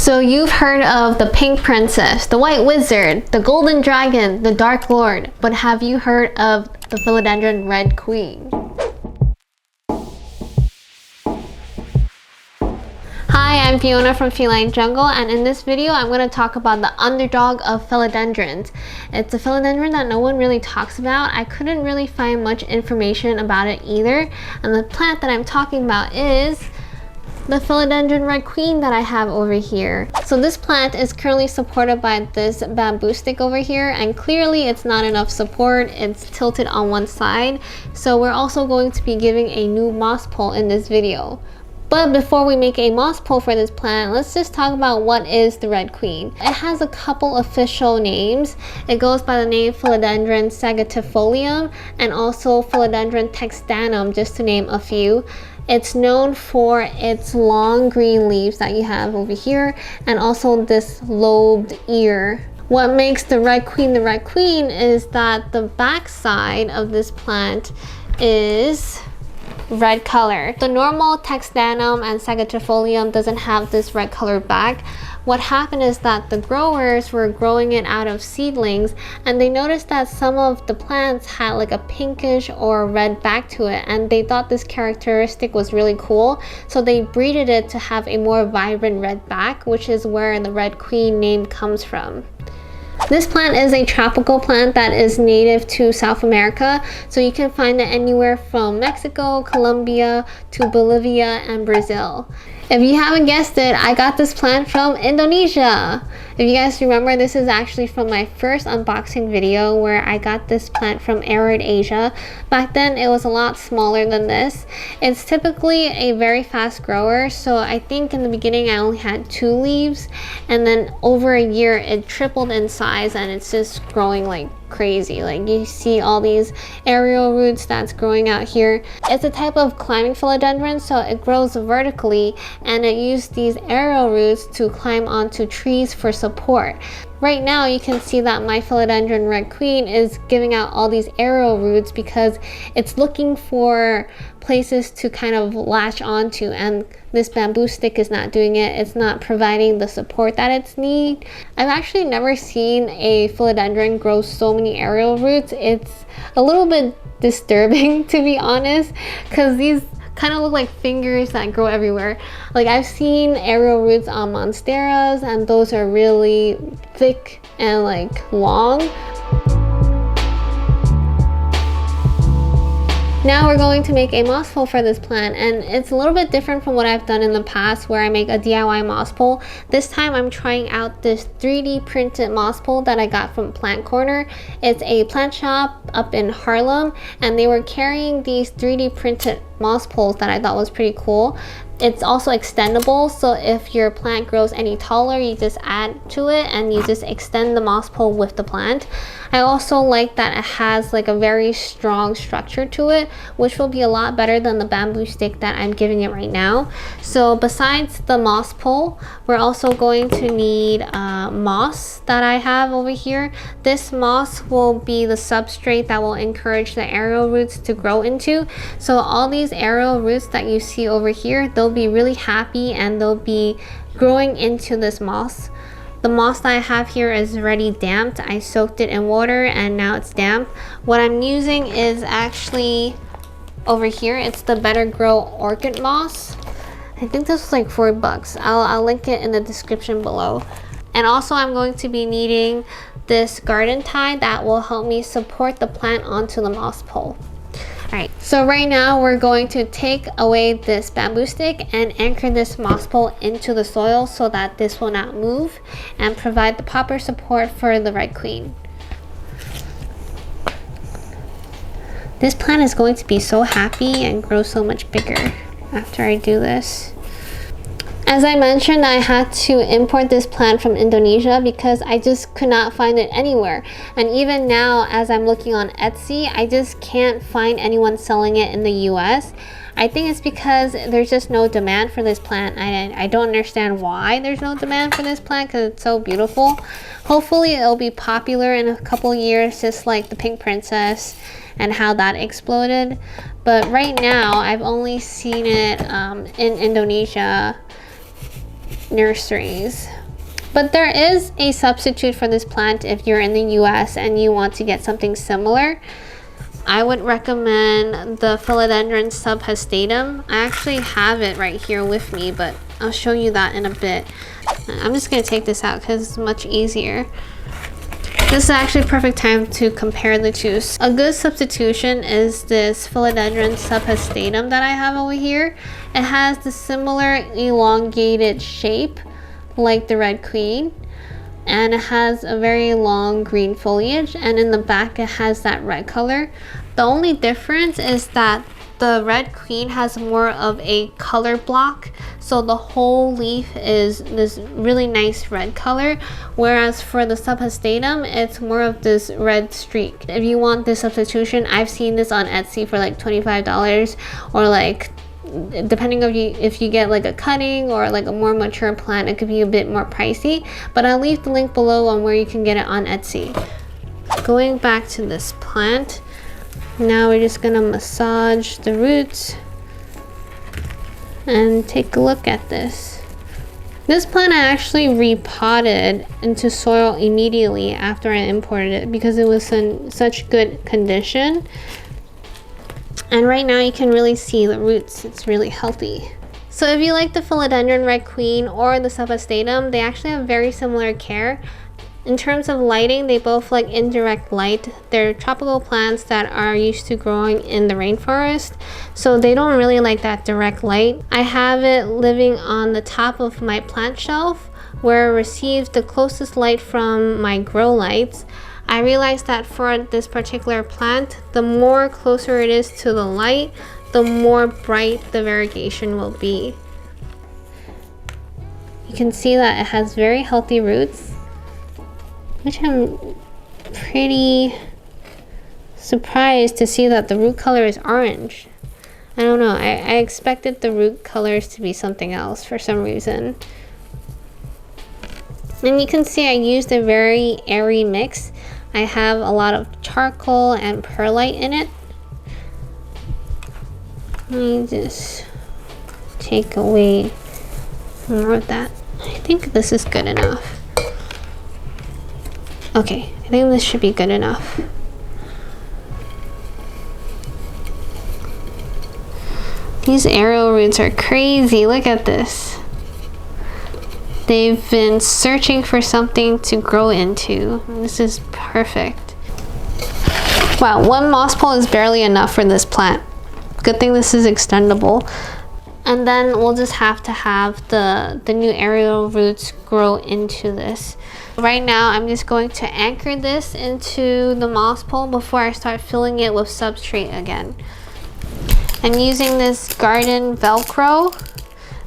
So you've heard of the Pink Princess, the White Wizard, the Golden Dragon, the Dark Lord, but have you heard of the Philodendron Red Queen? Hi, I'm Fiona from Feline Jungle, and in this video I'm going to talk about the Underdog of Philodendrons. It's a philodendron that no one really talks about. I couldn't really find much information about it either, and the plant that I'm talking about is the Philodendron Red Queen that I have over here. So this plant is currently supported by this bamboo stick over here, and clearly it's not enough support. It's tilted on one side. So we're also going to be giving a new moss pole in this video. But before we make a moss pole for this plant, let's just talk about what is the Red Queen. It has a couple official names. It goes by the name Philodendron Subastatum and also Philodendron Textanum, just to name a few. It's known for its long green leaves that you have over here, and also this lobed ear. What makes the Red Queen is that the back side of this plant is red color. The normal Textanum and Subastatum doesn't have this red color back. What happened is that the growers were growing it out of seedlings, and they noticed that some of the plants had like a pinkish or red back to it, and they thought this characteristic was really cool, so they breeded it to have a more vibrant red back, which is where the Red Queen name comes from. This plant is a tropical plant that is native to South America, so you can find it anywhere from Mexico, Colombia, to Bolivia, and Brazil. If you haven't guessed it, I got this plant from Indonesia. If you guys remember, this is actually from my first unboxing video where I got this plant from Arid Asia. Back then, it was a lot smaller than this. It's typically a very fast grower, so I think in the beginning I only had 2 leaves, and then over a year it tripled in size, and it's just growing like crazy. Like, you see all these aerial roots that's growing out here. It's a type of climbing philodendron, so it grows vertically, and it uses these aerial roots to climb onto trees for support. Right now you can see that my Philodendron Red Queen is giving out all these aerial roots because it's looking for places to kind of latch onto, and this bamboo stick is not doing it. It's not providing the support that it needs. I've actually never seen a philodendron grow so many aerial roots. It's a little bit disturbing, to be honest, because these kind of look like fingers that grow everywhere. Like, I've seen aerial roots on monsteras, and those are really thick and like long. Now we're going to make a moss pole for this plant, and it's a little bit different from what I've done in the past where I make a DIY moss pole. This time I'm trying out this 3D printed moss pole that I got from Plant Corner. It's a plant shop up in Harlem, and they were carrying these 3D printed moss poles that I thought was pretty cool. It's also extendable, so if your plant grows any taller, you just add to it and you just extend the moss pole with the plant. I also like that it has like a very strong structure to it, which will be a lot better than the bamboo stick that I'm giving it right now. So besides the moss pole, we're also going to need moss that I have over here. This moss will be the substrate that will encourage the aerial roots to grow into. So all these aerial roots that you see over here, they'll be really happy and they'll be growing into this moss. The moss that I have here is already damped. I soaked it in water and now it's damp. What I'm using is actually over here. It's the Better Grow Orchid Moss. I think this was like $4. I'll link it in the description below. And also I'm going to be needing this garden tie that will help me support the plant onto the moss pole. Alright, so right now we're going to take away this bamboo stick and anchor this moss pole into the soil so that this will not move and provide the proper support for the Red Queen. This plant is going to be so happy and grow so much bigger after I do this. As I mentioned, I had to import this plant from Indonesia because I just could not find it anywhere. And even now, as I'm looking on Etsy, I just can't find anyone selling it in the US. I think it's because there's just no demand for this plant. I don't understand why there's no demand for this plant because it's so beautiful. Hopefully it'll be popular in a couple years, just like the Pink Princess and how that exploded. But right now, I've only seen it in Indonesia nurseries. But there is a substitute for this plant if you're in the US and you want to get something similar. I would recommend the Philodendron Subastatum. I actually have it right here with me, but I'll show you that in a bit. I'm just gonna take this out because it's much easier. This is actually a perfect time to compare the two. A good substitution is this Philodendron Subastatum that I have over here. It has the similar elongated shape like the Red Queen, and it has a very long green foliage, and in the back it has that red color. The only difference is that the Red Queen has more of a color block, so the whole leaf is this really nice red color, whereas for the Subastatum it's more of this red streak. If you want this substitution, I've seen this on Etsy for like $25, or like depending on if you get like a cutting or like a more mature plant, it could be a bit more pricey, but I'll leave the link below on where you can get it on Etsy. Going back to this plant, now we're just gonna massage the roots and take a look at this. This plant I actually repotted into soil immediately after I imported it because it was in such good condition. And right now you can really see the roots, it's really healthy. So if you like the Philodendron Red Queen or the Subastatum, they actually have very similar care. In terms of lighting, they both like indirect light. They're tropical plants that are used to growing in the rainforest, so they don't really like that direct light. I have it living on the top of my plant shelf where it receives the closest light from my grow lights. I realized that for this particular plant, the more closer it is to the light, the more bright the variegation will be. You can see that it has very healthy roots, which I'm pretty surprised to see that the root color is orange. I don't know, I expected the root colors to be something else for some reason. And you can see I used a very airy mix. I have a lot of charcoal and perlite in it. Let me just take away more of that. I think this is good enough. Okay, I think this should be good enough. These aerial roots are crazy. Look at this. They've been searching for something to grow into. This is perfect. Wow, one moss pole is barely enough for this plant. Good thing this is extendable. And then we'll just have to have the new aerial roots grow into this. Right now, I'm just going to anchor this into the moss pole before I start filling it with substrate again. I'm using this garden Velcro.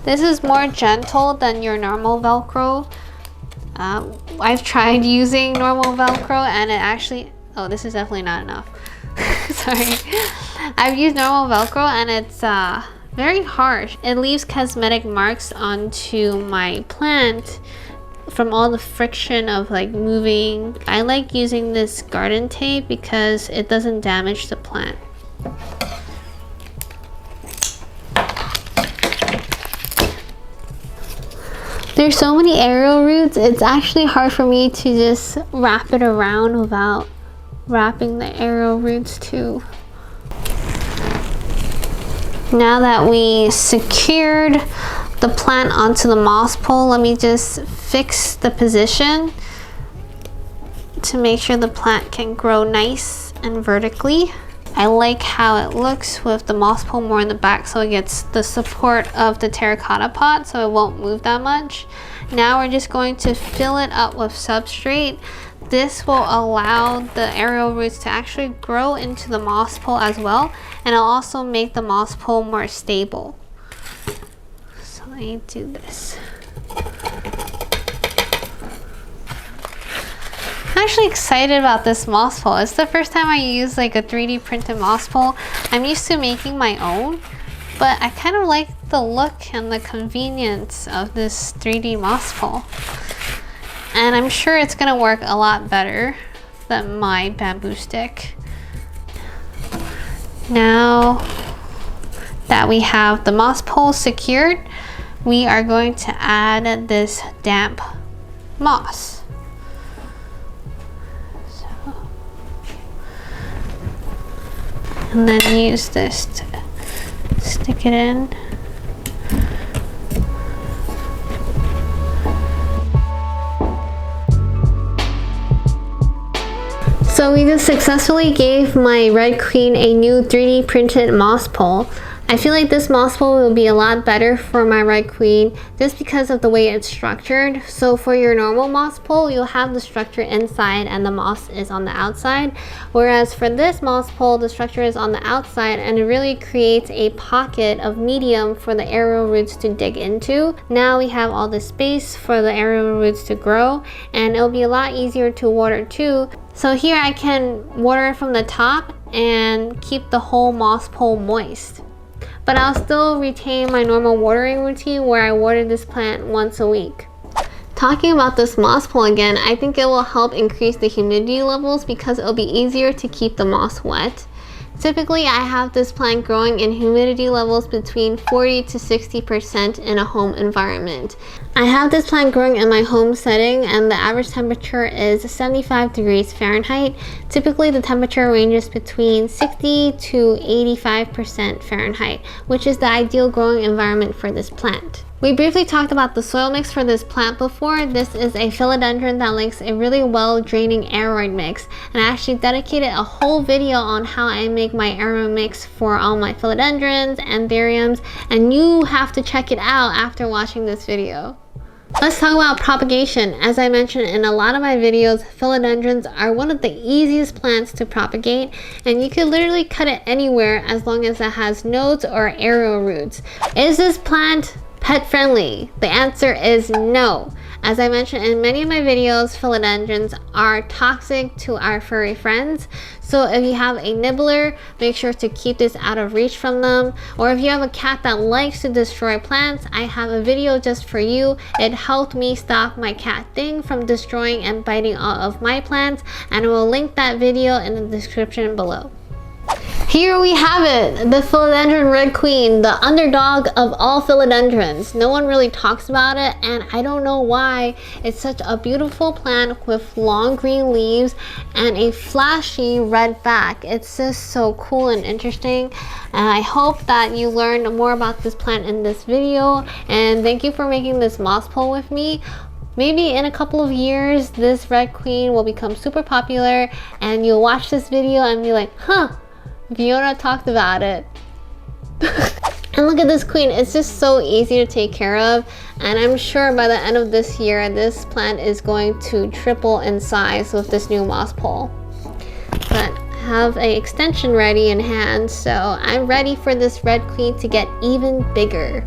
This is more gentle than your normal Velcro. I've tried using normal Velcro and it actually, oh, this is definitely not enough. Sorry. I've used normal Velcro and it's very harsh. It leaves cosmetic marks onto my plant from all the friction of like moving. I like using this garden tape because it doesn't damage the plant. There's so many aerial roots, it's actually hard for me to just wrap it around without wrapping the aerial roots too. Now that we secured the plant onto the moss pole, let me just fix the position to make sure the plant can grow nice and vertically. I like how it looks with the moss pole more in the back, so it gets the support of the terracotta pot so it won't move that much. Now we're just going to fill it up with substrate. This will allow the aerial roots to actually grow into the moss pole as well, and it'll also make the moss pole more stable. So let me do this. I'm actually excited about this moss pole. It's the first time I use like a 3D printed moss pole. I'm used to making my own, but I kind of like the look and the convenience of this 3D moss pole. And I'm sure it's gonna work a lot better than my bamboo stick. Now that we have the moss pole secured, we are going to add this damp moss. And then use this to stick it in. So we just successfully gave my Red Queen a new 3D printed moss pole. I feel like this moss pole will be a lot better for my Red Queen just because of the way it's structured. So for your normal moss pole, you'll have the structure inside and the moss is on the outside. Whereas for this moss pole, the structure is on the outside and it really creates a pocket of medium for the aerial roots to dig into. Now we have all the space for the aerial roots to grow, and it'll be a lot easier to water too. So here I can water from the top and keep the whole moss pole moist. But I'll still retain my normal watering routine where I water this plant once a week. Talking about this moss pole again, I think it will help increase the humidity levels because it'll be easier to keep the moss wet. Typically, I have this plant growing in humidity levels between 40 to 60% in a home environment. I have this plant growing in my home setting and the average temperature is 75 degrees Fahrenheit. Typically, the temperature ranges between 60 to 85% Fahrenheit, which is the ideal growing environment for this plant. We briefly talked about the soil mix for this plant before. This is a philodendron that likes a really well draining aeroid mix, and I actually dedicated a whole video on how I make my aeroid mix for all my philodendrons and anthuriums, and you have to check it out after watching this video. Let's talk about propagation. As I mentioned in a lot of my videos, philodendrons are one of the easiest plants to propagate, and you can literally cut it anywhere as long as it has nodes or aerial roots. Is this plant pet friendly? The answer is no. As I mentioned in many of my videos, philodendrons are toxic to our furry friends. So if you have a nibbler, make sure to keep this out of reach from them. Or if you have a cat that likes to destroy plants, I have a video just for you. It helped me stop my cat Thing from destroying and biting all of my plants, and I will link that video in the description below. Here we have it, the Philodendron Red Queen, the underdog of all philodendrons. No one really talks about it, and I don't know why. It's such a beautiful plant with long green leaves and a flashy red back. It's just so cool and interesting, and I hope that you learned more about this plant in this video, and thank you for making this moss pole with me. Maybe in a couple of years, this Red Queen will become super popular, and you'll watch this video and be like, huh, Fiona talked about it. And look at this queen, it's just so easy to take care of, and I'm sure by the end of this year this plant is going to triple in size with this new moss pole. But I have an extension ready in hand, so I'm ready for this Red Queen to get even bigger.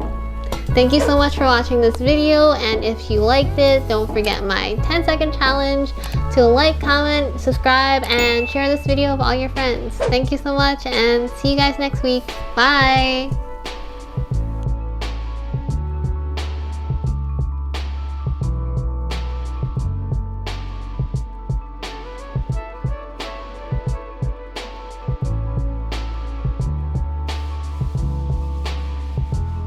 Thank you so much for watching this video, and if you liked it, don't forget my 10-second challenge to like, comment, subscribe, and share this video with all your friends. Thank you so much, and see you guys next week. Bye!